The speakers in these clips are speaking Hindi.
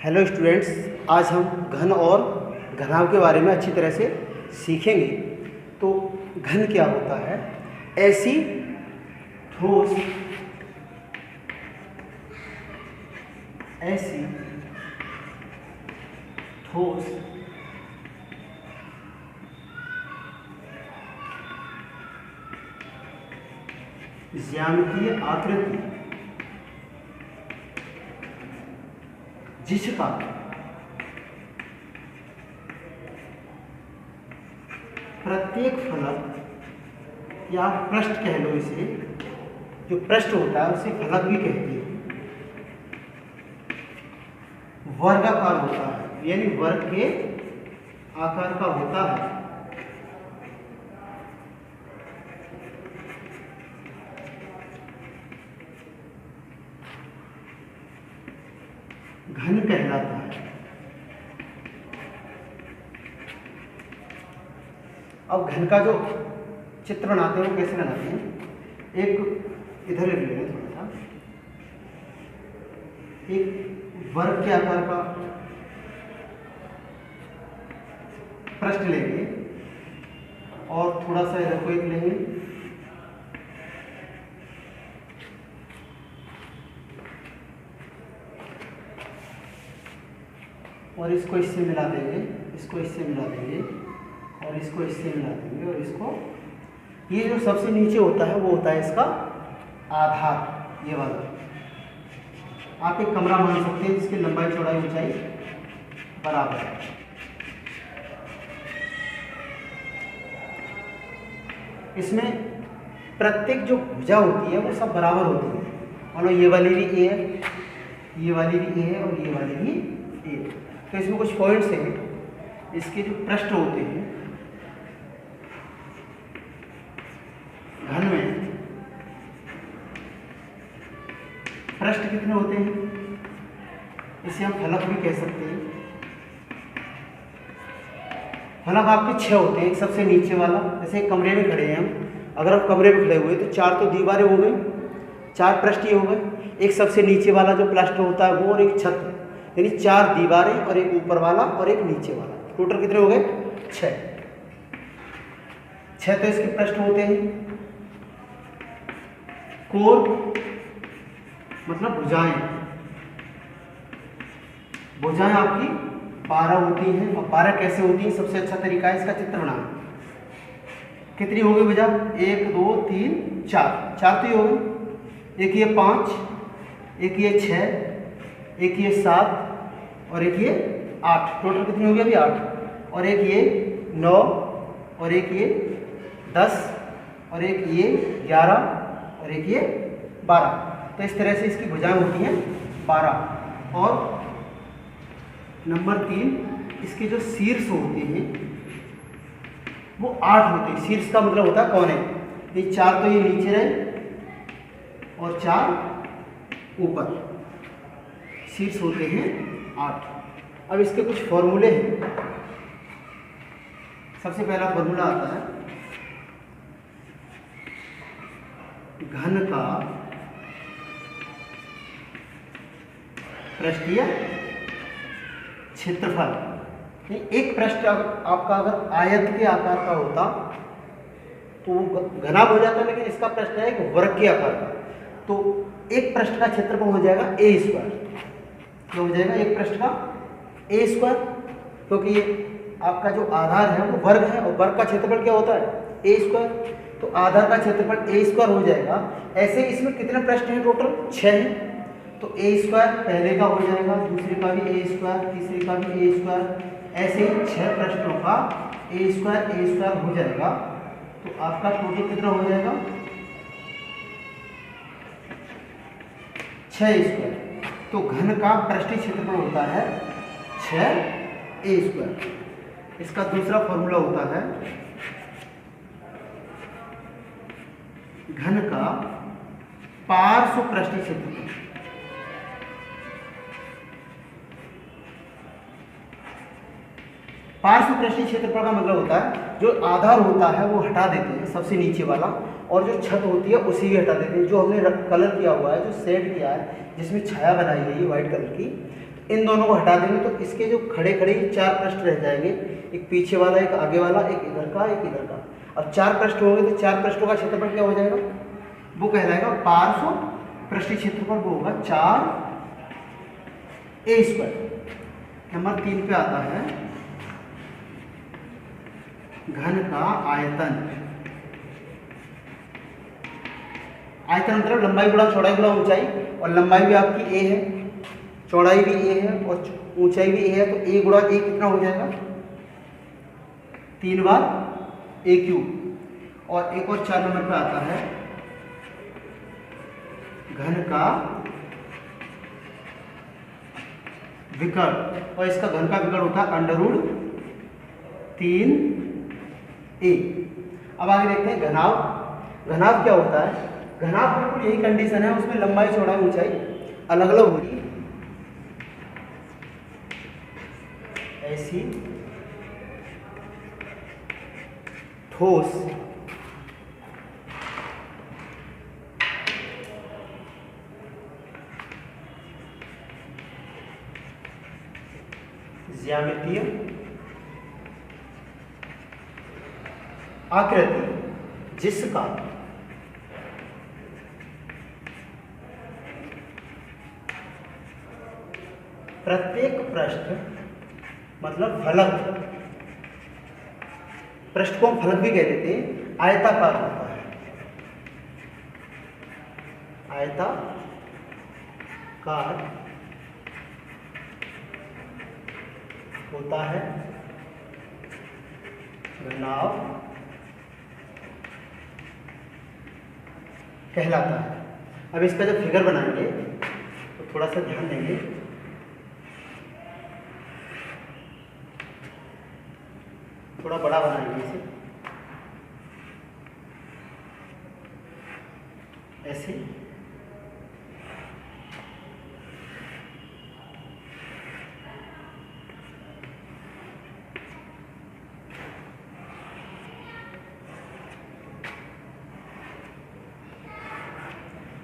हेलो स्टूडेंट्स, आज हम घन और घनाभ के बारे में अच्छी तरह से सीखेंगे। तो घन क्या होता है? ऐसी ठोस ज्यामितीय आकृति जिसका प्रत्येक फलक या पृष्ठ कह लो, इसे जो पृष्ठ होता है उसे फलक भी कहते हैं, वर्गाकार होता है, यानी वर्ग के आकार का होता है। घन कहलाता है। अब घन का जो चित्र बनाते हैं वो कैसे बनाते हैं? एक इधर ले लेंगे थोड़ा सा, एक वर्ग के आकार का पृष्ठ लेंगे और थोड़ा सा इधर को एक लेंगे और इसको इससे मिला देंगे, इसको इससे मिला देंगे और इसको इससे मिला देंगे और इसको, ये जो सबसे नीचे होता है वो होता है इसका आधार, ये वाला। आप एक कमरा मान सकते हैं जिसकी लंबाई चौड़ाई ऊंचाई बराबर है। इसमें प्रत्येक जो भुजा होती है वो सब बराबर होती है, मानो ये वाली भी ए है, ये वाली भी ए है और ये वाली भी ए है। तो इसमें कुछ पॉइंट्स हैं, इसके जो पृष्ठ होते हैं घन में, पृष्ठ कितने होते हैं? इसे हम फलक भी कह सकते हैं। फलक आपके 6 होते हैं। एक सबसे नीचे वाला, जैसे एक कमरे में खड़े हैं हम, अगर हम कमरे में खड़े हुए तो 4 तो दीवारें हो गई, 4 पृष्ठ ही हो गए। एक सबसे नीचे वाला जो पृष्ठ होता है वो, और एक छत, यानी 4 दीवारें और एक ऊपर वाला और एक नीचे वाला, टोटल कितने हो गए? 6। तो इसके पृष्ठ होते हैं। कोर मतलब भुजाएं, भुजाएं आपकी 12 होती हैं। और 12 कैसे होती हैं? सबसे अच्छा तरीका है इसका चित्र बनाना। कितनी हो गई भुजा? 1 2 3 4, 4 तो ही हो गई। एक ये 5, एक ये 6, एक ये 7 और एक ये 8, टोटल कितनी हो गई अभी? 8। और एक ये 9 और एक ये 10 और एक ये 11 और एक ये 12। तो इस तरह से इसकी भुजाएं होती हैं 12। और नंबर 3, इसके जो शीर्ष होते हैं वो 8 होते हैं। शीर्ष का मतलब होता है कोने। ये 4 तो ये नीचे रहे और 4 ऊपर, शीर्ष होते हैं 8। अब इसके कुछ फॉर्मूले हैं। सबसे पहला फॉर्मूला आता है घन का पृष्ठीय क्षेत्रफल। एक पृष्ठ आपका अगर आयत के आकार का होता तो वो घना हो जाता, लेकिन इसका पृष्ठ है एक वर्ग के आकार का, तो एक पृष्ठ का क्षेत्रफल हो जाएगा a स्क्वायर। क्या हो जाएगा? एक पृष्ठ का a स्क्वायर, क्योंकि ये आपका जो आधार है वो वर्ग है और वर्ग का क्षेत्रफल क्या होता है? a square. तो आधार का क्षेत्रफल a स्क्वायर हो जाएगा। ऐसे इसमें कितने पृष्ठ हैं? टोटल 6 हैं। तो a स्क्वायर पहले का हो जाएगा, दूसरे का भी a स्क्वायर, तीसरे का भी a स्क्वायर, ऐसे 6 पृष्ठों का a स्क्वायर हो जाएगा। तो आपका टोटल कितना हो जाएगा? 6 स्क्वायर। तो घन का पृष्ठीय क्षेत्रफल होता है 6a स्क्वायर। इसका दूसरा फॉर्मूला होता है घन का पार्श्व पृष्ठीय क्षेत्रफल। पार्श्व पृष्ठीय क्षेत्रफल का मतलब होता है जो आधार होता है वो हटा देते हैं, सबसे नीचे वाला, और जो छत होती है उसी भी हटा देते हैं। जो हमने कलर किया हुआ है, जो शेड किया है, जिसमें छाया बनाई गई है व्हाइट कलर की, इन दोनों को हटा देंगे तो इसके जो खड़े खड़े 4 पृष्ठ रह जाएंगे, एक पीछे वाला, एक आगे वाला, एक इधर का, एक इधर का। अब 4 पृष्ठ होंगे तो 4 पृष्ठों का क्षेत्रफल क्या हो जाएगा, वो कहलाएगा पार्श्व पृष्ठीय क्षेत्रफल, वो होगा 4a²। नंबर 3 पे आता है घन का आयतन। आयतन मतलब लंबाई गुणा चौड़ाई गुणा ऊंचाई, और लंबाई भी आपकी a है, चौड़ाई भी a है और ऊंचाई भी a है, तो a गुणा a कितना हो जाएगा, 3 बार a³। और एक और 4 नंबर पे आता है घन का विकर्ण, और इसका घन का विकर्ण होता है √3a। अब आगे देखते हैं घनाभ। घनाभ क्या होता है, घनाभ बिल्कुल यही कंडीशन है, उसमें लंबाई चौड़ाई ऊंचाई अलग अलग होगी। ऐसी ठोस ज्यामितीय आकृति जिसका प्रत्येक पृष्ठ मतलब फलक, पृष्ठ को हम फलक भी कह देते हैं, आयताकार होता है। आयताकार होता है, घनाभ कहलाता है। अब इसका जब फिगर बनाएंगे तो थोड़ा सा ध्यान देंगे। थोड़ा बड़ा बनाएंगे इसे, ऐसे।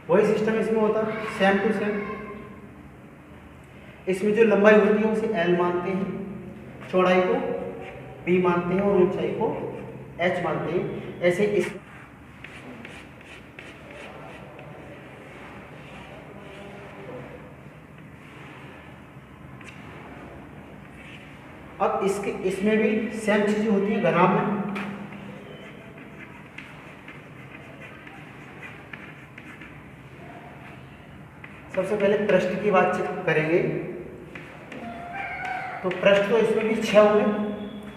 वही सिस्टम इसमें होता है, सेम टू सेम। इसमें जो लंबाई होती है उसे L मानते हैं, चौड़ाई को b मानते हैं और ऊंचाई को h मानते हैं। ऐसे इस अब इसमें भी सेम चीजें होती हैं घनाभ में। सबसे पहले पृष्ठ की बातचीत करेंगे तो पृष्ठ तो इसमें भी 6 होंगे,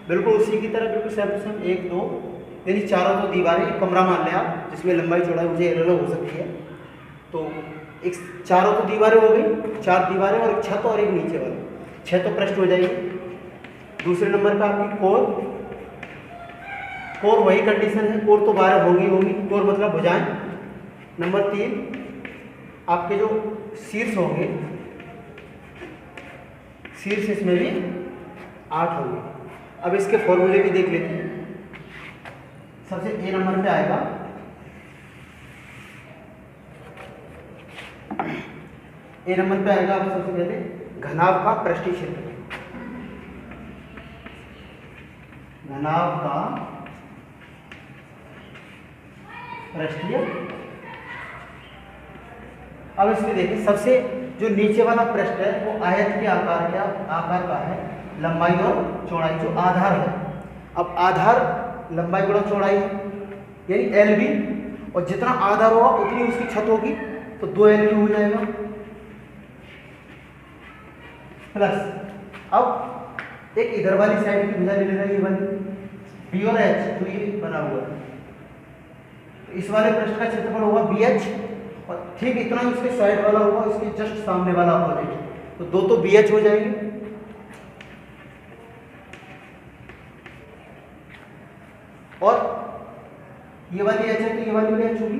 बिल्कुल उसी की तरह, बिल्कुल सेम टू सेम। 1 2 यानी चारों तो दीवारें, एक कमरा मान लें आप, जिसमें लंबाई चौड़ाई मुझे अलग हो सकती है। तो एक चारों तो दीवारें हो गई, 4 दीवारें और एक छत और एक नीचे वाली, 6 तो पृष्ठ हो जाएगी। दूसरे नंबर पर आपकी कोर। कोर वही कंडीशन है, कोर तो 12 होंगी, कोर मतलब भुजाएं। नंबर 3 आपके जो शीर्ष होंगे, शीर्ष इसमें भी 8 होंगे। अब इसके फॉर्मूले भी देख लेते हैं। सबसे ए नंबर पे आएगा आपको सबसे पहले घनाभ का पृष्ठीय क्षेत्र, घनाभ का पृष्ठीय। अब इसमें देखिए, सबसे जो नीचे वाला पृष्ठ है वो आयत के आकार का है, लंबाई और चौड़ाई जो आधार है। अब आधार लंबाई गुणा चौड़ाई है, यानी LB, और जितना आधार होगा उतनी उसकी छत होगी, तो 2LB हो जाएगा। प्लस अब एक इधर वाली साइड की भुजा ले लेना, ये वाली B और H जो ये बना हुआ है, तो इस वाले पृष्ठ का क्षेत्रफल होगा BH, और ठीक इतना ही उसके साइड वाला होगा, इसके जस्ट सामने वाला अपोजिट, तो 2 तो BH हो जाएंगे। और ये वाली H है तो ये वाली भी H होगी।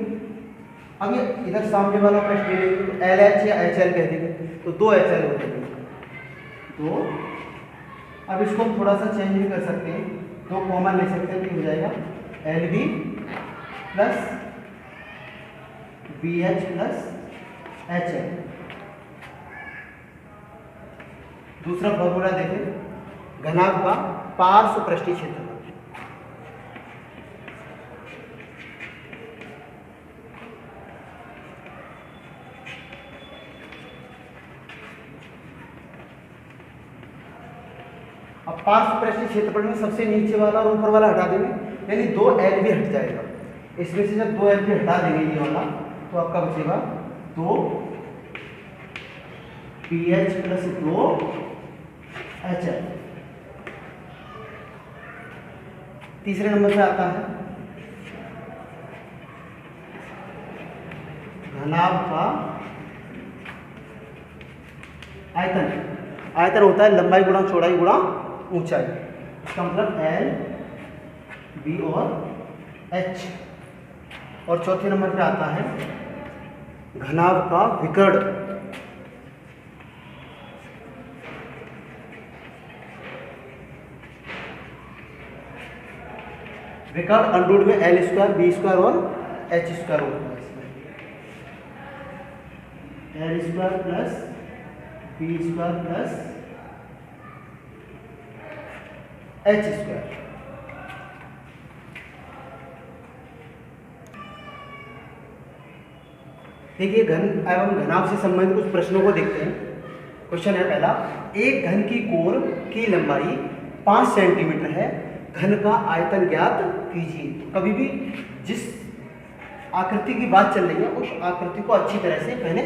अब ये इधर सामने वाला पृष्ठ ले लेंगे तो LH या HL कह देंगे, तो 2 HL हो जाएंगे। तो अब इसको हम थोड़ा सा चेंज भी कर सकते हैं, 2 कॉमन ले सकते हैं, तो हो जाएगा LB plus BH plus HL। दूसरा फॉर्मूला देखें, घनाभ का पार्श्व पृष्ठीय क्षेत्रफल। अब पार्श्व पृष्ठीय क्षेत्रफल में सबसे नीचे वाला और ऊपर वाला हटा देंगे, यानी 2L भी हट जाएगा। इसमें से जब 2L भी हटा देंगे ये वाला, तो आपका बचेगा 2PH प्लस 2HL। तीसरे नंबर पे आता है घनाभ का आयतन। आयतन होता है लंबाई गुणा चौड़ाई गुणा ऊंचाई। इसका मतलब L, B और H। और चौथे नंबर पे आता है घनाभ का विकर्ण। विकर्ण अंडरूट में L स्क्वायर, B स्क्वायर और H स्क्वायर होता है। इसमें L square plus B square plus H square. देखिए घन एवं घनाभ से संबंधित कुछ प्रश्नों को देखते हैं। क्वेश्चन है पहला, एक घन की कोर की लंबाई 5 सेंटीमीटर है, घन का आयतन ज्ञात कीजिए। कभी भी जिस आकृति की बात चल रही है उस आकृति को अच्छी तरह से पहले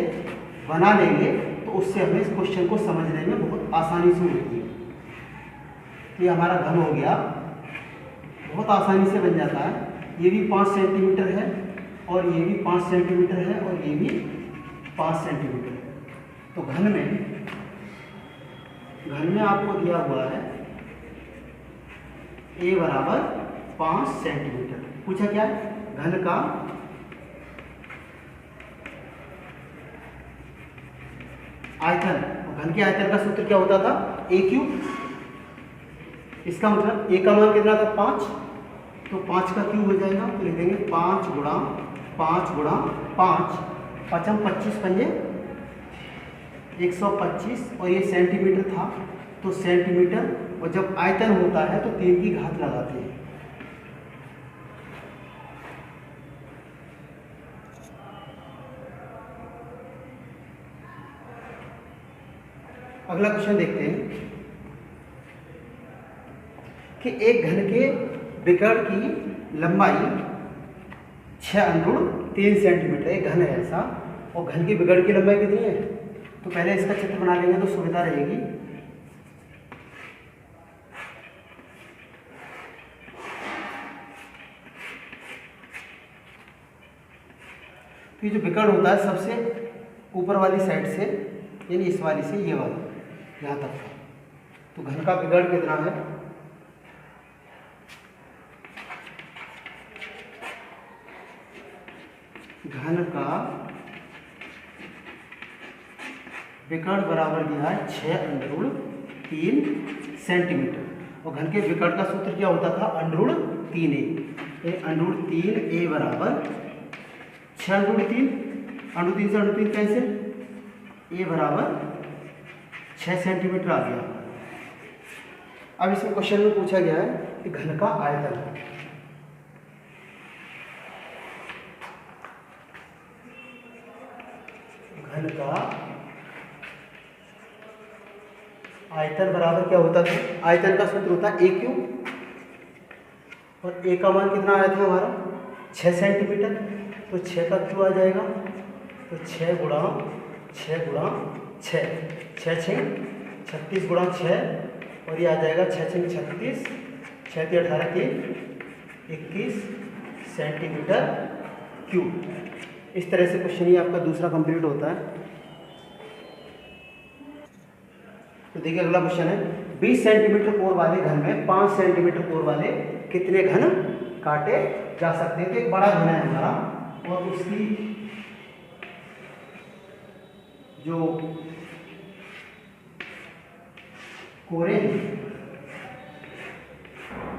बना लेंगे, तो उससे हमें इस क्वेश्चन को समझने में बहुत आसानी से होती है। ये हमारा घन हो गया, बहुत आसानी से बन जाता है। ये भी 5 सेंटीमीटर है और ये भी 5 सेंटीमीटर है और ये भी 5 सेंटीमीटर है। तो घन में आपको दिया हुआ है A बराबर 5 सेंटीमीटर। पूछा क्या है? घन का आयतन। घन के आयतन का सूत्र क्या होता था? A3। इसका मतलब A का मान कितना था? 5। तो 5 का क्यूब हो जाएगा, तो लिख देंगे 5 गुणा 5 गुणा 5, 5 25 पंजे 125। और ये सेंटीमीटर था, तो सेंटीमीटर। और जब आयतन होता है तो 3 की घात लगाते हैं। अगला क्वेश्चन देखते हैं कि एक घन के विकर्ण की लंबाई 6√3 सेंटीमीटर। एक घन है ऐसा, और घन की विकर्ण की लंबाई कितनी है? तो पहले इसका चित्र बना लेंगे तो सुविधा रहेगी। तो ये जो विकर्ण होता है सबसे ऊपर वाली साइड से, यानी इस वाली से ये वाला यहाँ तक का, तो घन का विकर्ण कितना है? घन का विकर्ण बराबर दिया है 6√3 सेंटीमीटर। और घन के विकर्ण का सूत्र क्या होता था? √3a। √3a बराबर 6√3, √3 से √3 कैंसिल, a बराबर 6 सेंटीमीटर आ गया। अब इसमें क्वेश्चन में पूछा गया है कि घन का आयतन। घन का आयतन बराबर क्या होता था? आयतन का सूत्र होता है A3। और A का मान कितना आया था हमारा? 6 सेंटीमीटर। तो 6 का क्यों आ जाएगा? तो 6 गुणा 6 गुणा 6, 6 6 36 गुणा 6, और ये आ जाएगा 6 6 36, 6 3 18 3 21 सेंटीमीटर क्यूब। इस तरह से क्वेश्चन ही आपका दूसरा कंप्लीट होता है। तो देखिए अगला क्वेश्चन है, 20 सेंटीमीटर कोर वाले घन में 5 सेंटीमीटर कोर वाले कितने घन काटे जा सकते हैं? तो एक बड़ा घन है हमारा, और उसकी जो कोरे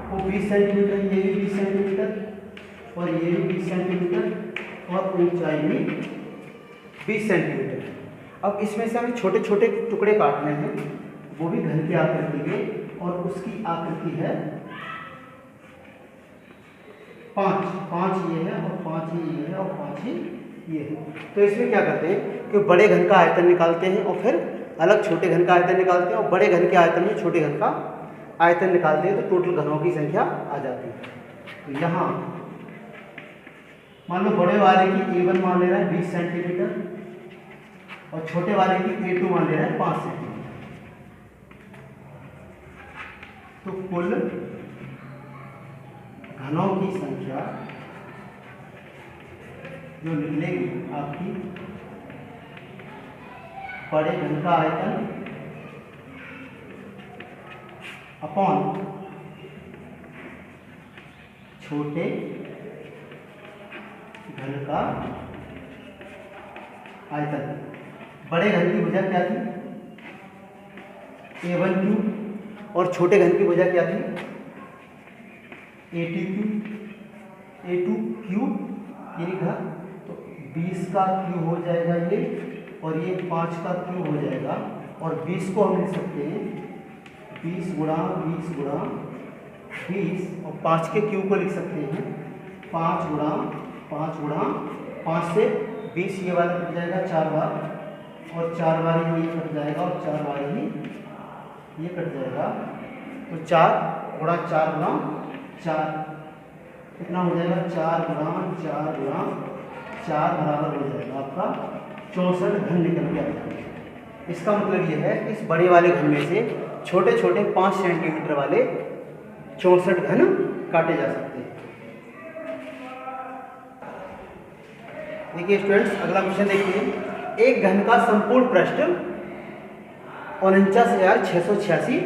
वो 20 सेंटीमीटर, ये भी 20 सेंटीमीटर और ये भी 20 सेंटीमीटर, और ऊंचाई भी 20 सेंटीमीटर। अब इसमें से हमें छोटे छोटे टुकड़े काटने हैं। वो भी घन की आकृति में, और उसकी आकृति है 5, 5 ये है और 5 ही ये है और 5 ही ये है। तो इसमें क्या करते हैं कि बड़े घन का आयतन निकालते हैं और फिर अलग छोटे घन का आयतन निकालते हैं, और बड़े घन के आयतन में छोटे घन का आयतन निकालते हैं, तो टोटल घनों की संख्या आ जाती है। तो यहाँ मान लो बड़े वाले की A1 मान ले रहा है 20 सेंटीमीटर और छोटे वाले की A2 मान ले रहा है 5 सेंटीमीटर। तो कुल घनों की संख्या जो निकलेगी आपकी, बड़े घन का आयतन अपॉन छोटे घन का आयतन। बड़े घन की भुजा क्या थी? A1 क्यूब, और छोटे घन की भुजा क्या थी? A2 क्यूब, A2 क्यूब ये लिखा। तो 20 का क्यूब हो जाएगा ये, और ये 5 का क्यूब हो जाएगा, और 20 को हम लिख सकते हैं 20 गुणा 20 गुणा 20, और 5 के क्यूब को लिख सकते हैं 5 गुणा 5 गुणा 5 से 20, ये वाला कट जाएगा 4 बार, और 4 बार ही ये कट जाएगा, और 4 बार ही ये कट जाएगा। तो 4 गुणा 4 गुणा 4 कितना हो जाएगा? 4 गुणा 4 गुणा 4 बराबर हो जाएगा आपका 64 घन निकल के आ जाएगा। इसका मतलब ये है कि इस बड़े वाले घन में से छोटे छोटे 5 सेंटीमीटर वाले 64 घन काटे जा सकते हैं। देखिए स्टूडेंट्स, अगला क्वेश्चन देखिए। एक घन का संपूर्ण पृष्ठ 49,686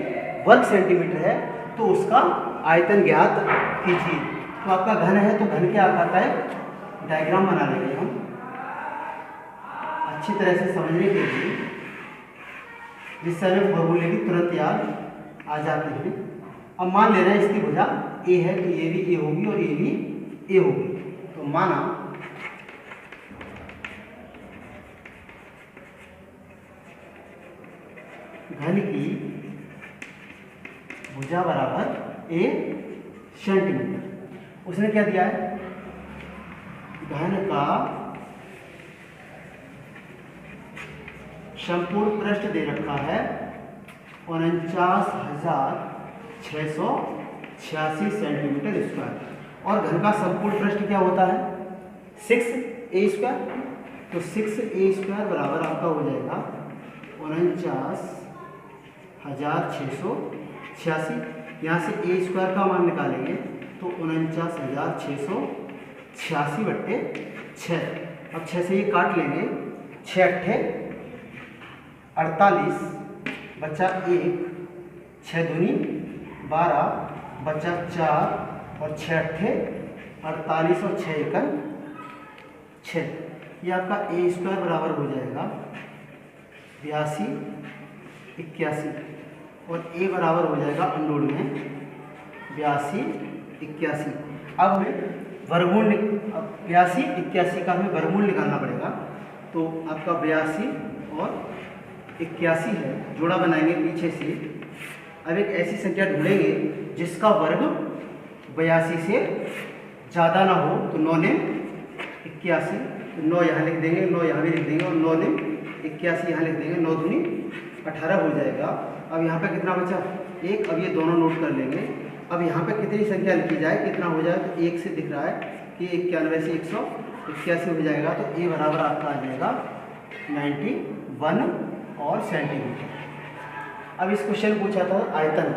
वर्ग सेंटीमीटर है, तो उसका आयतन ज्ञात कीजिए। तो आपका घन है, तो घन के आकार का एक डायग्राम बना लेंगे हम अच्छी तरह से समझने के लिए, जिससे हमें फॉर्मूले भी तुरंत याद आ जाते हैं। अब मान ले रहे हैं इसकी भुजा A है, तो ये भी A होगी और ये भी A होगी। तो माना घन की भुजा बराबर A सेंटीमीटर। उसने क्या दिया है? घन का संपूर्ण पृष्ठ दे रखा है 49,686 सेंटीमीटर स्क्वायर, और घन का संपूर्ण पृष्ठ क्या होता है? 6a square. तो 6a स्क्वायर बराबर आपका हो जाएगा 49,686। यहाँ से a स्क्वायर का मान निकालेंगे तो 49,686 बट्टे 6। अब 6 से ये काट लेंगे, 6 अट्ठे 48 बचा 1, 6 दूनी 12 बचा 4, और 6 अट्ठे 48 और 6 एकन 6। ये आपका a स्क्वायर बराबर हो जाएगा 82, 81, और a बराबर हो जाएगा अंडोड में 82, 81। अब हमें वर्गमूल 82, 81 का हमें वर्गमूल निकालना पड़ेगा। तो आपका 82 और 81 है, जोड़ा बनाएंगे पीछे से। अब एक ऐसी संख्या ढूंढेंगे जिसका वर्ग 82 से ज़्यादा ना हो। तो 9 ने 81, तो 9 यहाँ लिख देंगे, 9 यहाँ भी लिख देंगे, और 9 ने 81 यहाँ लिख देंगे। 9 दूनी 18 हो जाएगा। अब यहाँ पे कितना बचा? 1। अब ये दोनों नोट कर लेंगे। अब यहाँ पे कितनी संख्या लिखी जाए, कितना हो जाए? तो 1 से दिख रहा है कि 91 से 181 हो जाएगा। तो a बराबर आपका आ जाएगा 91 और सेंटीमीटर। अब इस क्वेश्चन पूछा था आयतन,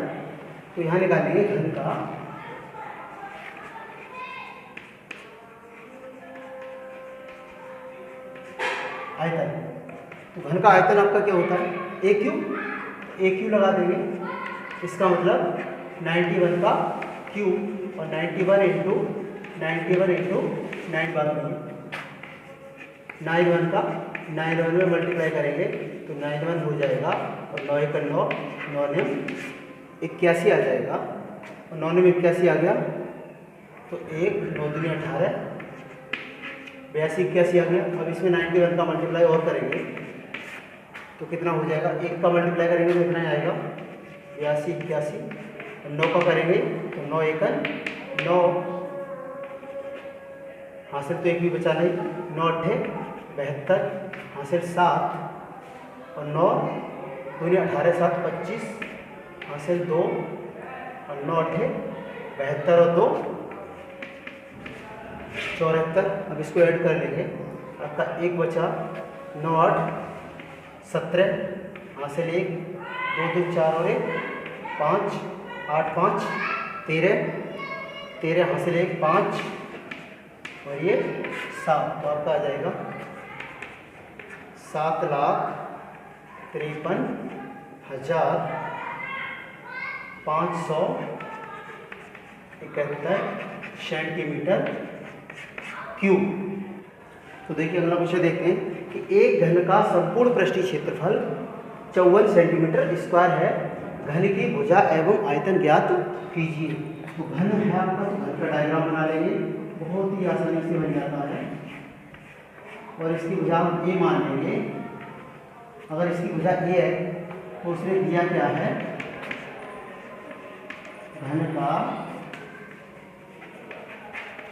तो यहाँ निकालेंगे घन का आयतन। तो घन का आयतन आपका क्या होता है? a cube. a क्यूब लगा देंगे, इसका मतलब 91 का क्यूब, और 91 इंटू 9 बार नहीं, 91 का 91 में मल्टीप्लाई करेंगे तो 91 हो जाएगा, और 9 एक 9, 9 ने 81 आ जाएगा, और 9 में 81 आ गया तो 1, 9 दूनी 18, 82, 81 आ गया। अब इसमें 91 का मल्टीप्लाई और करेंगे तो कितना हो जाएगा, 1 का मल्टीप्लाई करेंगे तो कितना आएगा 82 81, 9 का करेंगे तो 9 1 9, हासिल तो एक भी बचा नहीं, 9 8 72, हासिल 7 और 9 दूनी 18 7 25, हासिल 2 और 9 8 72 और 2 74। अब इसको ऐड कर लेंगे, आपका 1 बचा, 9 8 17, हासिल 1 2 2 4 और 1 5, 8 5 13 13, हासिल 1 5 और ये 7, तो आपका आ जाएगा 7,53,571 सेंटीमीटर क्यूब। तो देखिए अगला क्वेश्चन देखते हैं कि एक घन का संपूर्ण पृष्ठीय क्षेत्रफल 54 सेंटीमीटर स्क्वायर है, घन की भुजा एवं आयतन ज्ञात कीजिए। तो घन है आपका, तो घन का डायग्राम बना लेंगे, बहुत ही आसानी से बन जाता है। और इसकी भुजा हम ए मान लेंगे। अगर इसकी भुजा ए है तो उसने दिया क्या है, घन का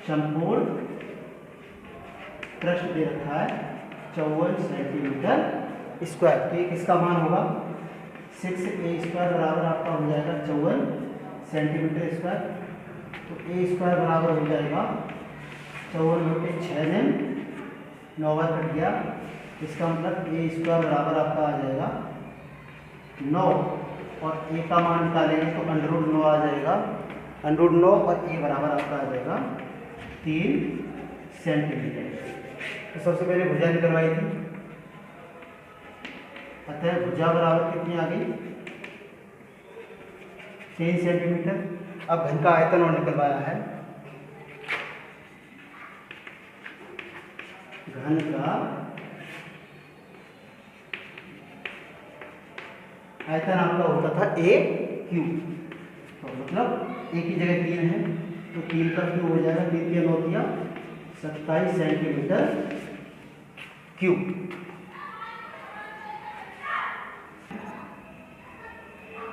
संपूर्ण पृष्ठ दे रखा है 54 सेंटीमीटर स्क्वायर। तो ये किसका मान होगा, 6a² बराबर आपका हो जाएगा 54 सेंटीमीटर स्क्वायर। तो a² बराबर हो जाएगा 54/6 9 बार कट गया, इसका मतलब a² बराबर आपका आ जाएगा 9, और a का मान निकालेंगे तो √9 आ जाएगा, √9 और a बराबर आपका आ जाएगा 3 सेंटीमीटर। तो सबसे पहले भुजा निकलवाई थी, अतः भुजा बराबर कितनी आ गई 3 सेंटीमीटर। अब घन का आयतन और निकलवाया है, घन का आयतन आपका होता था a³, तो मतलब a की जगह 3 है तो 3 का क्यूब हो जाएगा, 3 के 9 दिया 27 सेंटीमीटर क्यूब।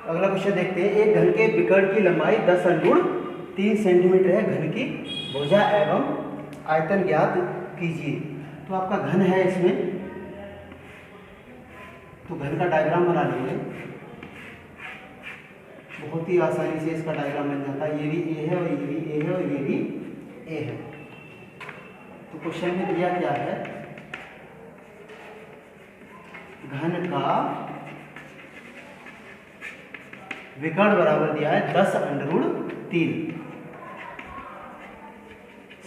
अगला क्वेश्चन देखते हैं, एक घन के विकर्ण की लंबाई 10√3 सेंटीमीटर है, घन की भुजा एवं आयतन ज्ञात कीजिए। तो आपका घन है इसमें, तो घन का डायग्राम बना लेंगे, बहुत ही आसानी से इसका डायग्राम बन जाता है। ये भी ए है और ये भी ए है और ये भी ए है। तो क्वेश्चन में दिया क्या है, घन का विकर्ण बराबर दिया है 10√3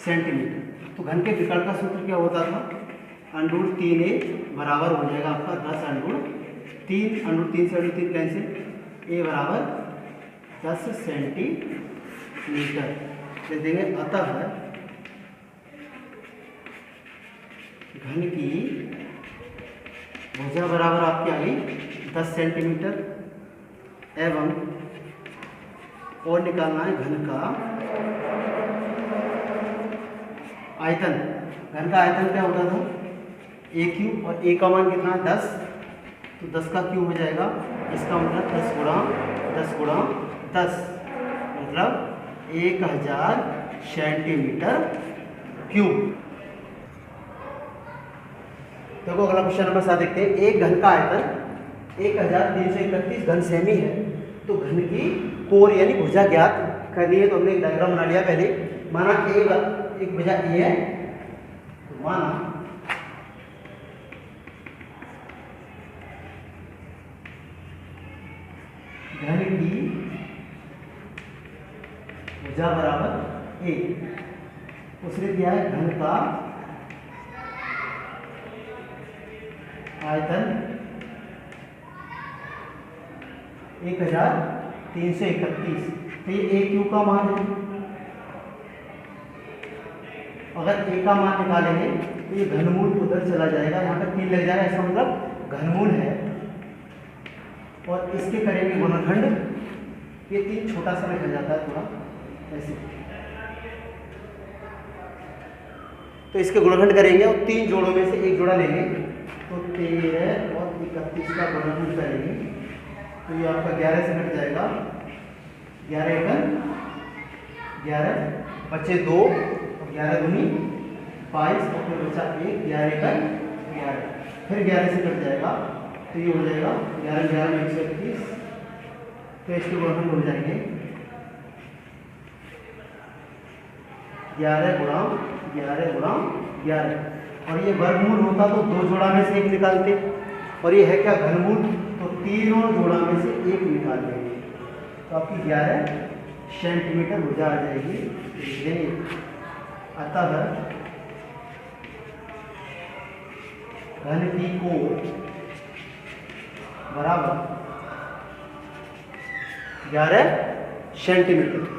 सेंटीमीटर। तो घन के विकर्ण का सूत्र क्या होता था, √3a बराबर हो जाएगा आपका 10√3, √3 से √3 कैंसिल, a बराबर 10 सेंटीमीटर दे देंगे। अतः घन की भुजा बराबर आपकी आ गई 10 सेंटीमीटर एवं और निकालना है घन का आयतन। घन का आयतन क्या होता था a³ और a का मान कितना है 10, तो 10 का क्यूब हो जाएगा, इसका मतलब 10 गुणा 10 मतलब 1000 सेंटीमीटर क्यूब। देखो अगला क्वेश्चन नंबर 7 देखते हैं, एक घन का आयतन 1331 घन सेमी है, तो घन की कोर यानी भुजा ज्ञात करनी है। तो हमने एक डायग्राम बना लिया पहले, माना एक भुजा ए है, तो माना घन की भुजा बराबर ए, उसने दिया है घन का आयतन 1331, तो ये a³ का मान है। अगर a का मान निकालेंगे तो ये घनमूल उधर चला जाएगा, यहाँ पर 3 लग जाएगा, इसका मतलब घनमूल है। और इसके करेंगे गुणनखंड, ये 3 छोटा सा निकल जाता है थोड़ा ऐसे, तो इसके गुणनखंड करेंगे और 3 जोड़ों में से एक जोड़ा लेंगे, तो 13 और 31 का वर्गमूल करेंगे तो ये आपका 11 से कट जाएगा, 11 एकम 11 बचे 2 और 11 दूनी 22 और फिर बचा 1, 11 एकम 11, फिर 11 से कट जाएगा तो ये हो जाएगा 11 11 में 131, तो इसके वर्गमूल हो जाएंगे 11 गुणा 11 और ये वर्गमूल होता तो 2 जोड़ा में से 1 निकालते, और ये है क्या घनमूल, तो तीनों जोड़ा में से 1 निकाल देंगे तो आपकी 11 सेंटीमीटर भुजा आ जाएगी। अतः घन की कोण बराबर 11 सेंटीमीटर।